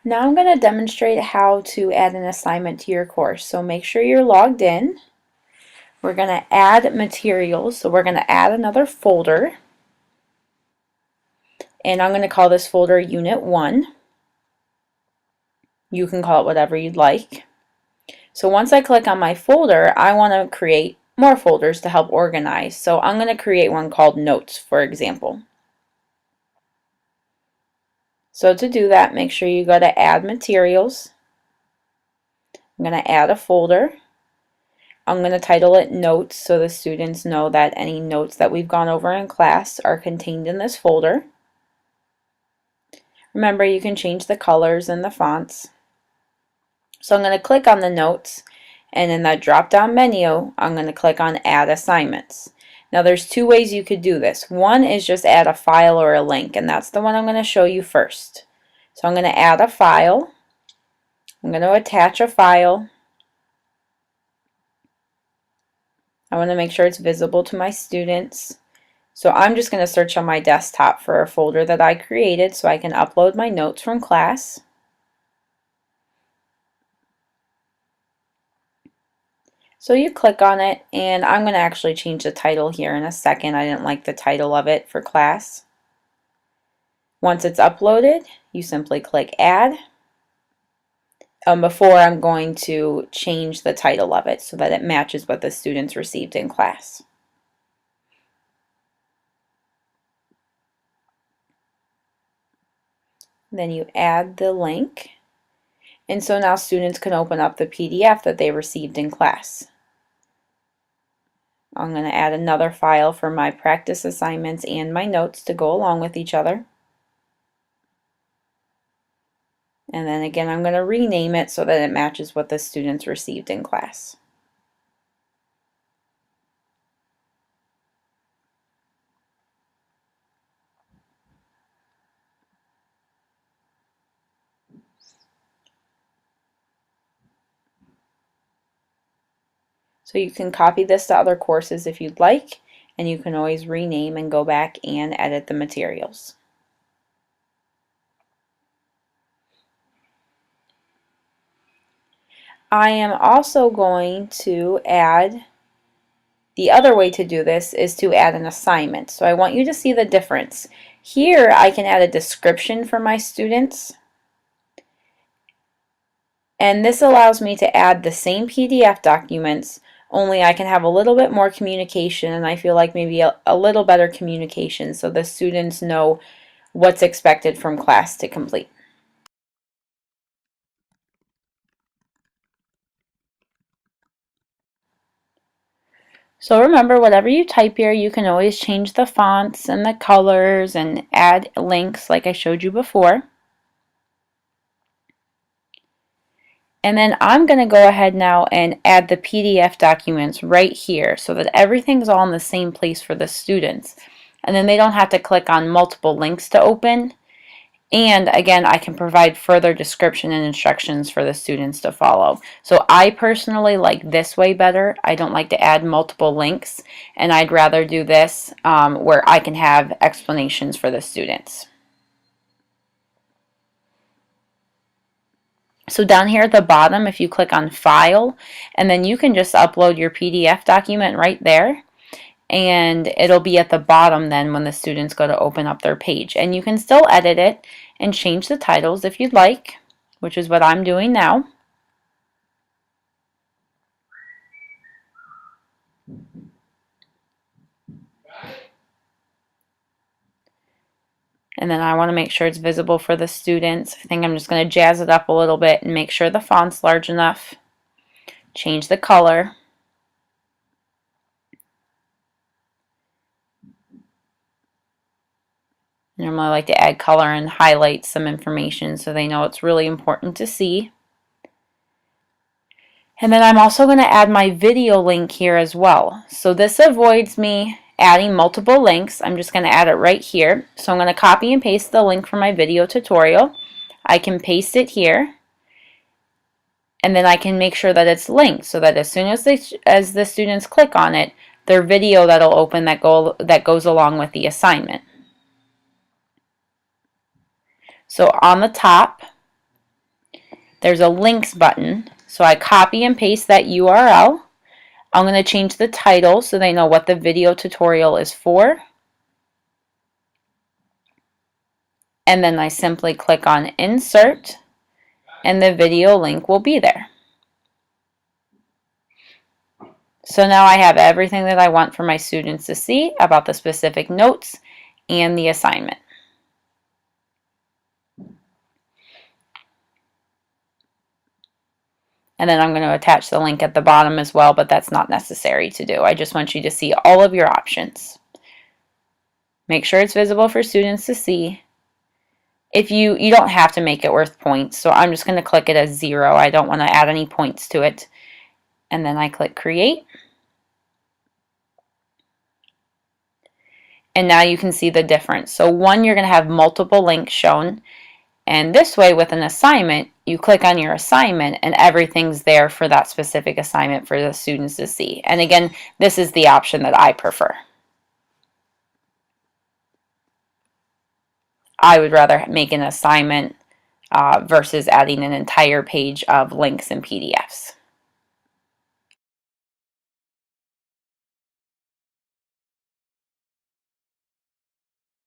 Now I'm going to demonstrate how to add an assignment to your course. So make sure you're logged in. We're going to add materials. So we're going to add another folder. And I'm going to call this folder Unit 1. You can call it whatever you'd like. So once I click on my folder, I want to create more folders to help organize. So I'm going to create one called Notes, for example. So to do that, make sure you go to Add Materials. I'm going to add a folder. I'm going to title it Notes so the students know that any notes that we've gone over in class are contained in this folder. Remember, you can change the colors and the fonts. So I'm going to click on the notes, and in that drop-down menu, I'm going to click on Add Assignments. Now there's two ways you could do this. One is just add a file or a link, and that's the one I'm going to show you first. So I'm going to add a file. I'm going to attach a file. I want to make sure it's visible to my students. So I'm just going to search on my desktop for a folder that I created so I can upload my notes from class. So you click on it, and I'm going to actually change the title here in a second. I didn't like the title of it for class. Once it's uploaded, you simply click Add. Before I'm going to change the title of it so that it matches what the students received in class. Then you add the link. And so now students can open up the PDF that they received in class. I'm going to add another file for my practice assignments and my notes to go along with each other. And then again, I'm going to rename it so that it matches what the students received in class. So you can copy this to other courses if you'd like, and you can always rename and go back and edit the materials. I am also going to add, the other way to do this is to add an assignment. So I want you to see the difference. Here I can add a description for my students, and this allows me to add the same PDF documents, only I can have a little bit more communication, and I feel like maybe a little better communication so the students know what's expected from class to complete. So remember, whatever you type here, you can always change the fonts and the colors and add links like I showed you before. And then I'm going to go ahead now and add the PDF documents right here so that everything's all in the same place for the students. And then they don't have to click on multiple links to open. And again, I can provide further description and instructions for the students to follow. So I personally like this way better. I don't like to add multiple links, and I'd rather do this where I can have explanations for the students. So down here at the bottom, if you click on File, and then you can just upload your PDF document right there, and it'll be at the bottom then when the students go to open up their page. And you can still edit it and change the titles if you'd like, which is what I'm doing now. And then I want to make sure it's visible for the students. I think I'm just going to jazz it up a little bit and make sure the font's large enough. Change the color. Normally I like to add color and highlight some information so they know it's really important to see. And then I'm also going to add my video link here as well. So this avoids me adding multiple links. I'm just going to add it right here. So I'm going to copy and paste the link for my video tutorial. I can paste it here. And then I can make sure that it's linked so that as soon as the students click on it, their video that'll open that goes along with the assignment. So on the top, there's a links button. So I copy and paste that URL. I'm going to change the title so they know what the video tutorial is for. And then I simply click on Insert, and the video link will be there. So now I have everything that I want for my students to see about the specific notes and the assignment. And then I'm going to attach the link at the bottom as well, but that's not necessary to do. I just want you to see all of your options. Make sure it's visible for students to see. If you don't have to make it worth points, so I'm just going to click it as 0. I don't want to add any points to it. And then I click Create. And now you can see the difference. So one, you're going to have multiple links shown. And this way, with an assignment, you click on your assignment and everything's there for that specific assignment for the students to see. And again, this is the option that I prefer. I would rather make an assignment versus adding an entire page of links and PDFs.